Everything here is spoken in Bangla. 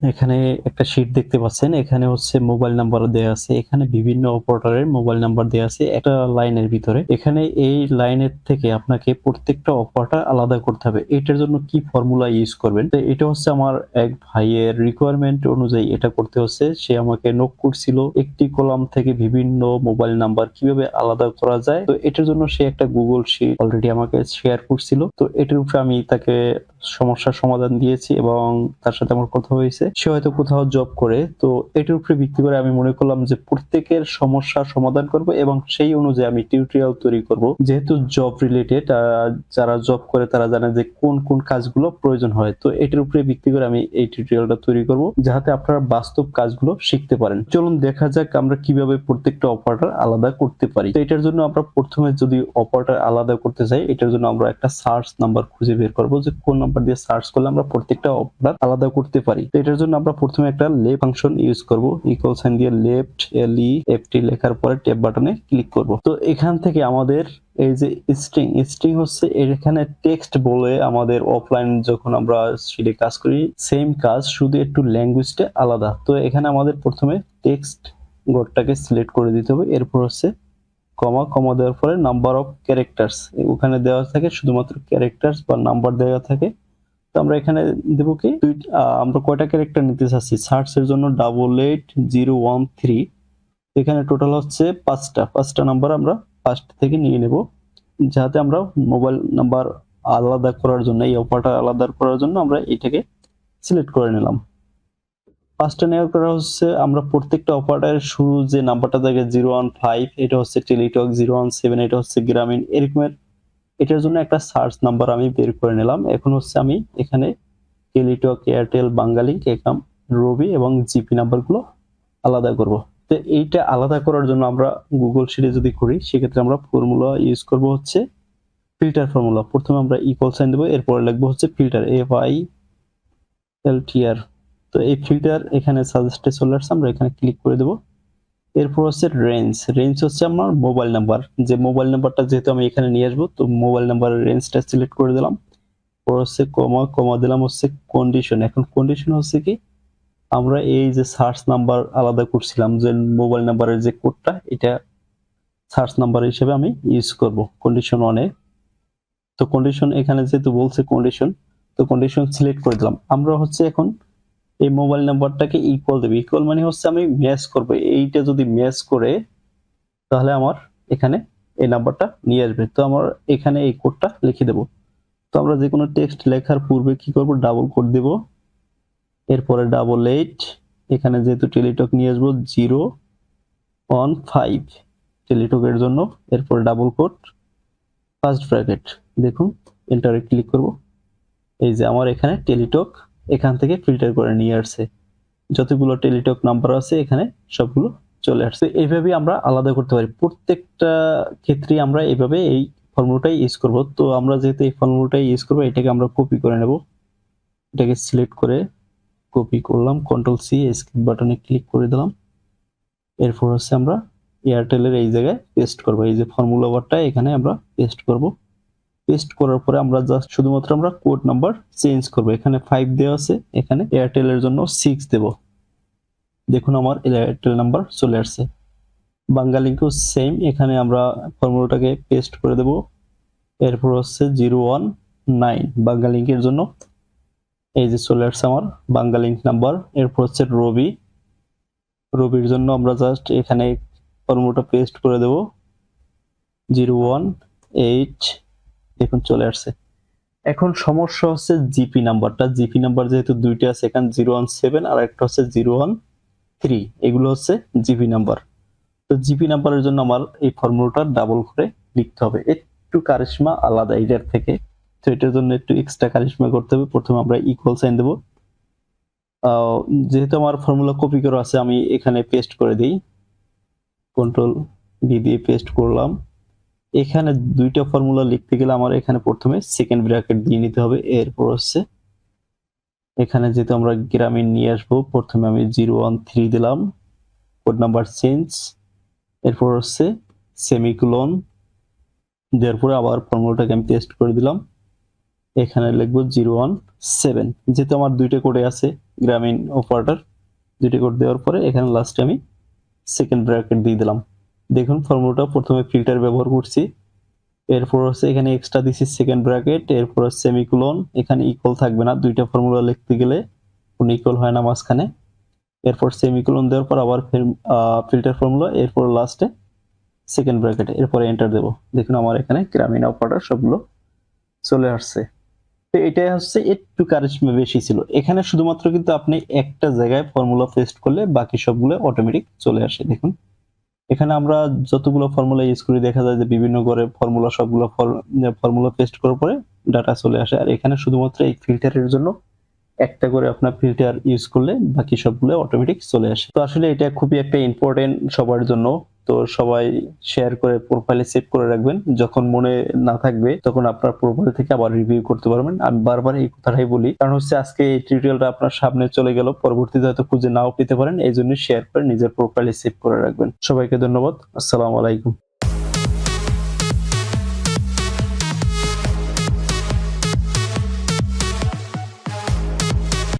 এখানে একটা শীট দেখতে পাচ্ছেন, এখানে হচ্ছে মোবাইল নাম্বার দেয়া আছে, এখানে বিভিন্ন অপারেটরের মোবাইল নাম্বার দেয়া আছে একটা লাইনের ভিতরে। এখানে এই লাইনের থেকে আপনাকে প্রত্যেকটা অপারেটর আলাদা করতে হবে। এটার জন্য কি ফর্মুলা ইউজ করবেন, তো এটা হচ্ছে আমার এক ভাইয়ের রিকোয়ারমেন্ট অনুযায়ী এটা করতে হচ্ছে। সে আমাকে নোট করছিল একটি কলাম থেকে বিভিন্ন মোবাইল নাম্বার কিভাবে আলাদা করা যায়। তো এটার জন্য সে একটা গুগল শীট অলরেডি আমাকে শেয়ার করছিল। তো এটার উপরে আমি তাকে সমস্যার সমাধান দিয়েছি এবং তার সাথে আমার কথা হয়েছে। সে হয়তো কোথাও জব করে, তো এটার উপরে ভিত্তি করে আমি মনে করলাম যে প্রত্যেকের সমস্যার সমাধান করব এবং সেই অনুযায়ী আমি টিউটোরিয়াল তৈরি করব। যেহেতু জব রিলেটেড, যারা জব করে তারা জানে যে কোন কোন কাজগুলো প্রয়োজন হয়। তো এটার উপরে ভিত্তি করে আমি এই টিউটোরিয়ালটা তৈরি করব যাতে আপনারা বাস্তব কাজগুলো শিখতে পারেন। চলুন দেখা যাক আমরা কিভাবে প্রত্যেকটা অপারেটর আলাদা করতে পারি। তো এটার জন্য আমরা প্রথমে যদি অপারেটর আলাদা করতে চাই, এটার জন্য আমরা একটা সার্চ নাম্বার খুঁজে বের করব যে কোন নাম্বার দিয়ে সার্চ করলে আমরা প্রত্যেকটা অপারেটর আলাদা করতে পারি। তো এটার জন্য আমরা প্রথমে একটা লেফট ফাংশন ইউজ করব, ইকুয়াল সাইন দিয়ে লেফট LEFT লেখার পরে ট্যাব বাটনে ক্লিক করব। তো এখান থেকে আমাদের এই যে স্ট্রিং হচ্ছে এখানে টেক্সট বলে আমাদের অফলাইন যখন আমরা শিটে কাজ করি সেম কাজ, শুধু একটু ল্যাঙ্গুয়েজটা আলাদা। তো এখানে আমাদের প্রথমে টেক্সট গড়টাকে সিলেক্ট করে দিতে হবে, এরপর হচ্ছে কমা দেওয়ার পরে নাম্বার অফ ক্যারেক্টার্স ওখানে দেওয়া থাকে, শুধুমাত্র ক্যারেক্টার্স বা নাম্বার দেওয়া থাকে। তো আমরা এখানে দেবো কি আমরা কয়টা ক্যারেক্টার নিতে চাচ্ছি, সার্চের জন্য 888013। এখানে টোটাল হচ্ছে পাঁচটা নাম্বার আমরা ফার্স্ট থেকে নিয়ে নেব, যাতে আমরা মোবাইল নাম্বার আলাদা করার জন্য, এই অপারেটর আলাদা করার জন্য আমরা এটাকে সিলেক্ট করে নিলাম। পাঁচটা নেওয়ার করা হচ্ছে আমরা প্রত্যেকটা অপারেটরের শুরু যে নাম্বারটা থাকে 015, এটা হচ্ছে টেলিটক, 017 এটা হচ্ছে গ্রামীণ, এরকমের। এটার জন্য একটা সার্চ নাম্বার আমি বের করে নিলাম। এখন হচ্ছে আমি এখানে টেলিটক, এয়ারটেল, বাংলালিংক, একাম, রবি এবং জিপি নাম্বারগুলো আলাদা করব। তো এইটা আলাদা করার জন্য আমরা গুগল শিটে যদি করি সেক্ষেত্রে আমরা ফর্মুলা ইউজ করব হচ্ছে ফিল্টার ফর্মুলা। প্রথমে আমরা ইকুয়াল সাইন দেবো, এরপরে লিখবো হচ্ছে ফিল্টার, FILTR। তো এই ফিল্টার এখানে সাজেস্টে চলে আসছে, আমরা এখানে ক্লিক করে দেবো। এরপর হচ্ছে রেঞ্জ হচ্ছে আমার মোবাইল নাম্বার, যে মোবাইল নাম্বারটা যেহেতু আমি এখানে নিয়ে আসবো, তো মোবাইল নাম্বারের রেঞ্জটা সিলেক্ট করে দিলাম। পর হচ্ছে কমা দিলাম হচ্ছে কন্ডিশন। এখন কন্ডিশন হচ্ছে কি, আমরা এই যে সার্চ নাম্বার আলাদা করছিলাম যে মোবাইল নাম্বারের যে কোডটা, এটা সার্চ নাম্বার হিসেবে আমি ইউজ করব কন্ডিশন 1 এ। তো কন্ডিশন এখানে যেহেতু বলছে কন্ডিশন, তো কন্ডিশন সিলেক্ট করে দিলাম। আমরা হচ্ছে এখন এই মোবাইল নাম্বারটাকে ইকুয়াল দেব, ইকুয়াল মানে হচ্ছে আমি ম্যাচ করব, এইটা যদি ম্যাচ করে তাহলে আমার এখানে এই নাম্বারটা নিয়ে আসবে। তো আমার এখানে এই কোডটা লিখে দেব। তো আমরা যে কোনো টেক্সট লেখার পূর্বে কি করব, ডাবল কোড দেব, এরপরে 88, এখানে যেহেতু টেলিটক নিয়ে আসবো 015 টেলিটকের জন্য, এরপরে ডাবল কোড ফার্স্ট ব্র্যাকেট, দেখুন এন্টারে ক্লিক করব। এই যে আমার এখানে টেলিটক এখান থেকে ফিল্টার করে নিয়ে আসছে, যতগুলো টেলিটক নাম্বার আছে এখানে সবগুলো চলে আসছে। এইভাবে আমরা আলাদা করতে পারি, প্রত্যেকটা ক্ষেত্রে আমরা এইভাবে এই ফর্মুলাটাই ইউজ করব। তো আমরা যেহেতু এই ফর্মুলাটাই ইউজ করব, এটাকে আমরা কপি করে নেব, এটাকে সিলেক্ট করে কপি করলাম, Ctrl+C, এস্কেপ বাটনে ক্লিক করে দিলাম। এরপর হচ্ছে আমরা এয়ারটেলের এই জায়গায় পেস্ট করব, এই যে ফর্মুলা বারটা এখানে আমরা পেস্ট করব। পেস্ট করার পরে আমরা জাস্ট শুধুমাত্র আমরা কোড নাম্বার চেঞ্জ করব, এখানে 5 দেওয়া আছে, এখানে এয়ারটেলের জন্য 6 দেব। দেখুন আমার এয়ারটেল নাম্বার চলে আসছে। বাংলালিংকও সেম, এখানে আমরা ফর্মুলাটাকে পেস্ট করে দেব। এরপর হচ্ছে 019 বাংলালিংকের জন্য, এই যে চলে আসছে আমার বাংলালিংক নাম্বার। এরপর হচ্ছে রবির জন্য আমরা জাস্ট এখানে ফর্মুলাটা পেস্ট করে দেব, 018, দেখুন চলে আসছে। এখন সমস্যা হচ্ছে জিপি নাম্বারটা, জিপি নাম্বার যেহেতু দুইটা আছে, এখানে 017 আর একটা হচ্ছে 013, এগুলো হচ্ছে জিপি নাম্বার। তো জিপি নাম্বারের জন্য আমার এই ফর্মুলাটা ডাবল করে লিখতে হবে, একটু কারিশমা আলাদা এটার থেকে। তো এটার জন্য একটু এক্সট্রা কারিশমা করতে হবে। প্রথমে আমরা ইকুয়াল সাইন দেব, যেহেতু আমার ফর্মুলা কপি করা আছে আমি এখানে পেস্ট করে দিই, Ctrl+V দিয়ে পেস্ট করলাম। এখানে দুইটা ফর্মুলা লিখতে গেলে আমার এখানে প্রথমে সেকেন্ড ব্র্যাকেট দিয়ে নিতে হবে। এরপর হচ্ছে এখানে যেহেতু আমরা গ্রামীণ নিয়ে আসবো, প্রথমে আমি 013 দিলাম, কোড নাম্বার চেঞ্জ, এরপর হচ্ছে সেমিকোলন দেওয়ার পরে আবার ফর্মুলাটাকে আমি পেস্ট করে দিলাম, এখানে লিখবো 017। যেহেতু আমার দুইটা কোডে আছে গ্রামীণ অপারেটর দুটি কোড দেওয়ার পরে এখানে লাস্টে আমি সেকেন্ড ব্র্যাকেট দিয়ে দিলাম। দেখুন ফর্মুলাটা প্রথমে ফিল্টার ব্যবহার করছি, এরপর হচ্ছে এখানে এক্সট্রা দিছি সেকেন্ড ব্র্যাকেট, এরপর সেমিকোলন, এখানে ইকুয়াল থাকবে না, দুইটা ফর্মুলা লিখতে গেলে কোনো ইকুয়াল হয় না মাঝখানে। এরপর সেমিকোলন দেওয়ার পর আবার ফিল্টার ফর্মুলা, এরপর লাস্টে সেকেন্ড ব্র্যাকেট, এরপর এন্টার দেব। দেখুন আমার এখানে গ্রামীণ অপারেটর সবগুলো চলে আসছে। তো এটাই হচ্ছে একটু কারিশমা বেশি ছিল। এখানে শুধুমাত্র কিন্তু আপনি একটা জায়গায় ফর্মুলা পেস্ট করলে বাকি সবগুলো অটোমেটিক চলে আসে। দেখুন এখানে আমরা যতগুলো ফর্মুলা ইউজ করি দেখা যায় যে বিভিন্ন ঘরে ফর্মুলা সবগুলো ফর্মুলা পেস্ট করার পরে ডাটা চলে আসে, আর এখানে শুধুমাত্র এই ফিল্টারের জন্য একটা করে আপনার ফিল্টার ইউজ করলে বাকি সবগুলো অটোমেটিক চলে আসে। তো আসলে এটা খুবই একটা ইম্পর্টেন্ট সবার জন্য। তো সবাই শেয়ার করে প্রোফাইলে সেভ করে রাখবেন, যখন মনে না থাকবে তখন আপনার প্রোফাইল থেকে আবার রিভিউ করতে পারবেন। আমি বারবার এই কথাটাই বলি, কারণ হচ্ছে আজকে এই টিউটোরিয়ালটা আপনার সামনে চলে গেল, পরবর্তীতে হয়তো খুঁজে নাও পেতে পারেন, এই জন্য শেয়ার করে নিজের প্রোফাইলে সেভ করে রাখবেন। সবাইকে ধন্যবাদ। আসসালামু আলাইকুম।